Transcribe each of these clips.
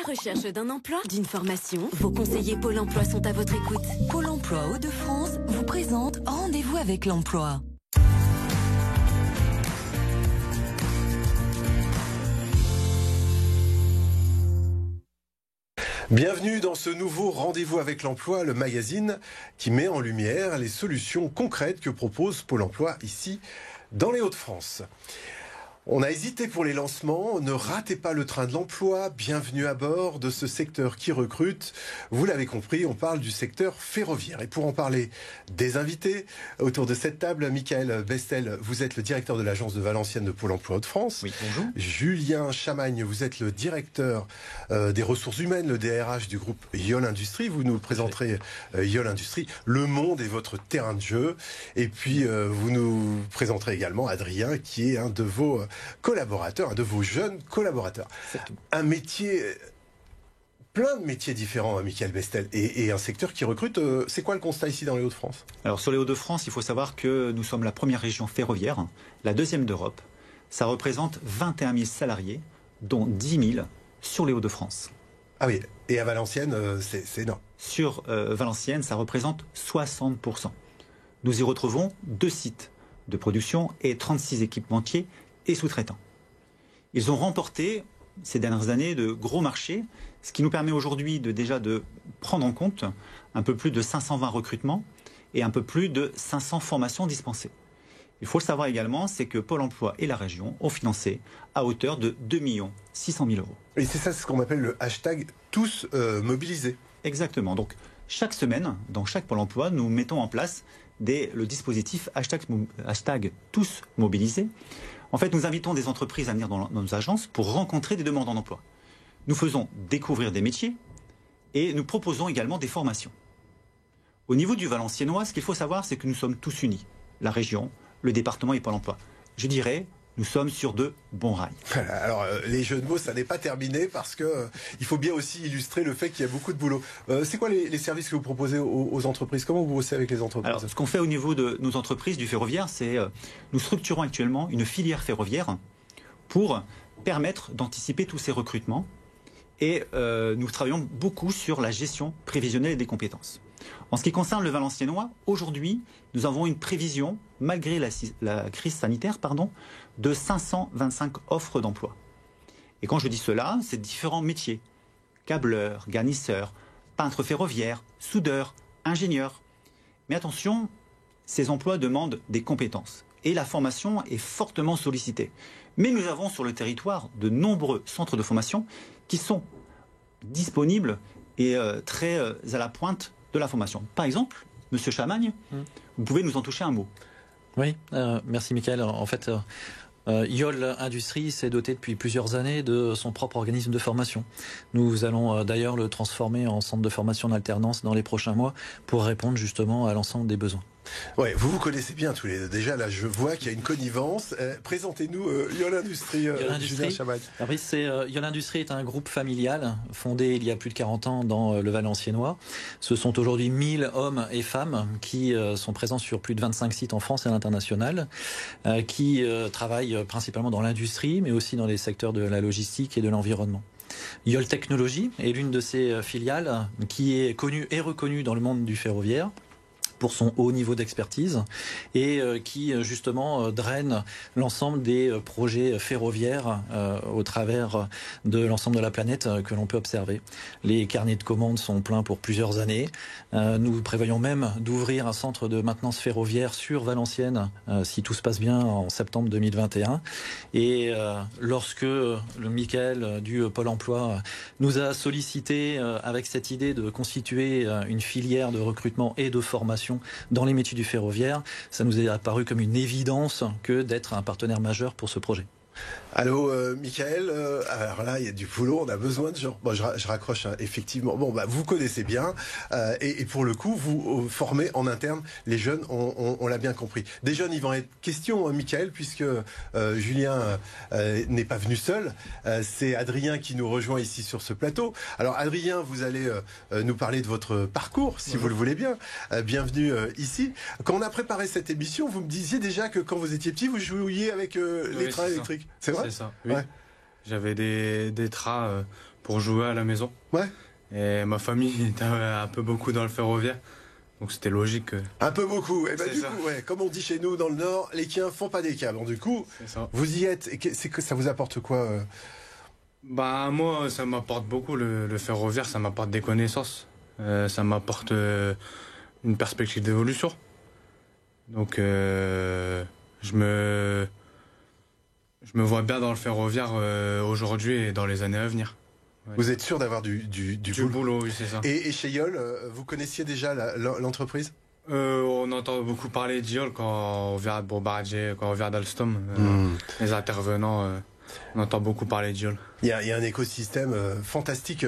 la recherche d'un emploi, d'une formation, vos conseillers Pôle emploi sont à votre écoute. Pôle emploi Hauts-de-France vous présente Rendez-vous avec l'emploi. Bienvenue dans ce nouveau Rendez-vous avec l'emploi, le magazine qui met en lumière les solutions concrètes que propose Pôle emploi ici dans les Hauts-de-France. On a hésité pour les lancements, ne ratez pas le train de l'emploi, bienvenue à bord de ce secteur qui recrute. Vous l'avez compris, on parle du secteur ferroviaire. Et pour en parler des invités, autour de cette table, Michael Bestel, vous êtes le directeur de l'agence de Valenciennes de Pôle emploi Hauts-de-France. Oui, bonjour. Julien Chamagne, vous êtes le directeur des ressources humaines, le DRH du groupe Yole Industrie. Vous nous présenterez Yole Industrie. Le monde est votre terrain de jeu. Et puis, vous nous présenterez également Adrien, qui est un de vos collaborateurs, un de vos jeunes collaborateurs. Un métier, plein de métiers différents, Michael Bestel, et un secteur qui recrute. C'est quoi le constat ici dans les Hauts-de-France? Alors sur les Hauts-de-France, il faut savoir que nous sommes la première région ferroviaire, la deuxième d'Europe. Ça représente 21 000 salariés, dont 10 000 sur les Hauts-de-France. Ah oui, et à Valenciennes, c'est énorme. Sur Valenciennes, ça représente 60%. Nous y retrouvons 2 sites de production et 36 équipementiers et sous-traitants. Ils ont remporté ces dernières années de gros marchés, ce qui nous permet aujourd'hui déjà de prendre en compte un peu plus de 520 recrutements et un peu plus de 500 formations dispensées. Il faut le savoir également, c'est que Pôle emploi et la région ont financé à hauteur de 2 600 000 euros. Et c'est ça ce qu'on appelle le hashtag tous mobilisés. Exactement. Donc chaque semaine, dans chaque Pôle emploi, nous mettons en place le dispositif hashtag tous mobilisés. En fait, nous invitons des entreprises à venir dans nos agences pour rencontrer des demandeurs d'emploi. Nous faisons découvrir des métiers et nous proposons également des formations. Au niveau du Valenciennois, ce qu'il faut savoir, c'est que nous sommes tous unis. La région, le département et Pôle emploi. Je dirais, nous sommes sur de bons rails. Alors, les jeux de mots, ça n'est pas terminé parce que il faut bien aussi illustrer le fait qu'il y a beaucoup de boulot. C'est quoi les services que vous proposez aux entreprises? Comment vous bossez avec les entreprises? Alors, ce qu'on fait au niveau de nos entreprises du ferroviaire, c'est nous structurons actuellement une filière ferroviaire pour permettre d'anticiper tous ces recrutements. Et nous travaillons beaucoup sur la gestion prévisionnelle des compétences. En ce qui concerne le Valenciennois, aujourd'hui, nous avons une prévision, malgré la crise sanitaire, de 525 offres d'emploi. Et quand je dis cela, c'est différents métiers. Câbleurs, garnisseurs, peintres ferroviaires, soudeurs, ingénieurs. Mais attention, ces emplois demandent des compétences. Et la formation est fortement sollicitée. Mais nous avons sur le territoire de nombreux centres de formation qui sont disponibles et très à la pointe de la formation. Par exemple, Monsieur Chamagne, vous pouvez nous en toucher un mot. Oui, merci Michael. En fait, Yole Industrie s'est doté depuis plusieurs années de son propre organisme de formation. Nous allons d'ailleurs le transformer en centre de formation d'alternance dans les prochains mois pour répondre justement à l'ensemble des besoins. Ouais, vous vous connaissez bien tous les deux. Déjà, là, je vois qu'il y a une connivence. Présentez-nous Yole Industrie, Julien Chamagne. Oui, Yole Industrie est un groupe familial fondé il y a plus de 40 ans dans le Valenciennois. Ce sont aujourd'hui 1000 hommes et femmes qui sont présents sur plus de 25 sites en France et à l'international, qui travaillent principalement dans l'industrie, mais aussi dans les secteurs de la logistique et de l'environnement. Yole Technologies est l'une de ces filiales qui est connue et reconnue dans le monde du ferroviaire pour son haut niveau d'expertise et qui justement draine l'ensemble des projets ferroviaires au travers de l'ensemble de la planète que l'on peut observer. Les carnets de commandes sont pleins pour plusieurs années. Nous prévoyons même d'ouvrir un centre de maintenance ferroviaire sur Valenciennes si tout se passe bien en septembre 2021. Et lorsque le Michael du Pôle emploi nous a sollicité avec cette idée de constituer une filière de recrutement et de formation dans les métiers du ferroviaire, ça nous est apparu comme une évidence que d'être un partenaire majeur pour ce projet. Allô, Michael, alors là, il y a du boulot, on a besoin de gens. Bon, je raccroche, hein, effectivement. Bon, bah, vous connaissez bien, et pour le coup, vous formez en interne les jeunes, on l'a bien compris. Des jeunes, il va en être question, Michael, puisque Julien n'est pas venu seul. C'est Adrien qui nous rejoint ici sur ce plateau. Alors, Adrien, vous allez nous parler de votre parcours, si vous le voulez bien. Bienvenue ici. Quand on a préparé cette émission, vous me disiez déjà que quand vous étiez petit, vous jouiez avec les trains électriques. C'est vrai? C'est ça, oui. Ouais. J'avais des trains pour jouer à la maison. Ouais. Et ma famille était un peu beaucoup dans le ferroviaire. Donc c'était logique. Un peu beaucoup. Et ben, C'est du ça. coup, ouais, comme on dit chez nous dans le Nord, les chiens font pas des câbles. Donc, du coup, C'est ça. vous y êtes. Et c'est que ça vous apporte quoi Bah moi, ça m'apporte beaucoup le ferroviaire, ça m'apporte des connaissances. Ça m'apporte une perspective d'évolution. Donc je me vois bien dans le ferroviaire aujourd'hui et dans les années à venir. Ouais. Vous êtes sûr d'avoir du boulot, oui, c'est ça. Et chez Yol, vous connaissiez déjà l'entreprise? On entend beaucoup parler d'Yol quand on vient de Bombardier, quand on vient d'Alstom. Les intervenants, on entend beaucoup parler d'Yol. Il y a un écosystème fantastique,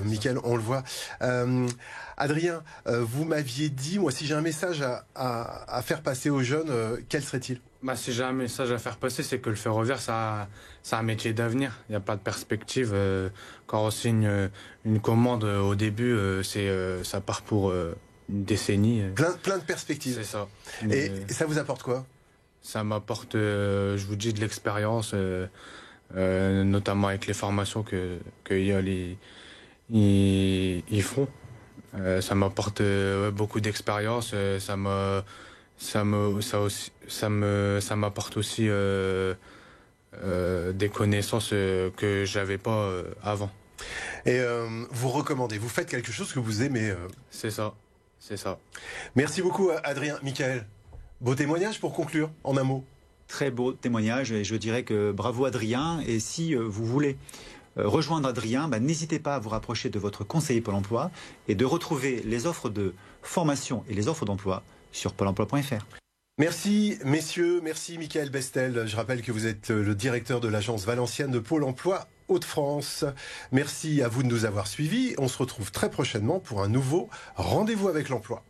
Mickaël, on le voit. Adrien, vous m'aviez dit, moi, si j'ai un message à faire passer aux jeunes, quel serait-il? Bah, si j'ai un message à faire passer, c'est que le ferroviaire, c'est un métier d'avenir. Il n'y a pas de perspective. Quand on signe une commande au début, ça part pour une décennie. Plein de perspectives. C'est ça. Et ça vous apporte quoi? Ça m'apporte, je vous dis, de l'expérience, notamment avec les formations que Yol ils font. Ça m'apporte beaucoup d'expérience. Ça m'apporte aussi des connaissances que j'avais pas avant. Et vous recommandez, vous faites quelque chose que vous aimez. C'est ça, c'est ça. Merci beaucoup, Adrien. Mickaël, beau témoignage pour conclure, en un mot. Très beau témoignage et je dirais que bravo Adrien. Et si vous voulez rejoindre Adrien, n'hésitez pas à vous rapprocher de votre conseiller Pôle emploi et de retrouver les offres de formation et les offres d'emploi sur pôle emploi.fr. Merci messieurs, merci Mickaël Bestel. Je rappelle que vous êtes le directeur de l'agence valencienne de Pôle emploi Hauts-de-France. Merci à vous de nous avoir suivis. On se retrouve très prochainement pour un nouveau rendez-vous avec l'emploi.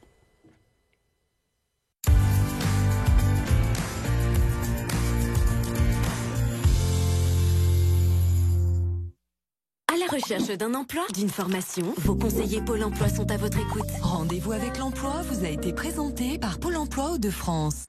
À la recherche d'un emploi, d'une formation, vos conseillers Pôle emploi sont à votre écoute. Rendez-vous avec l'emploi vous a été présenté par Pôle emploi Hauts-de-France.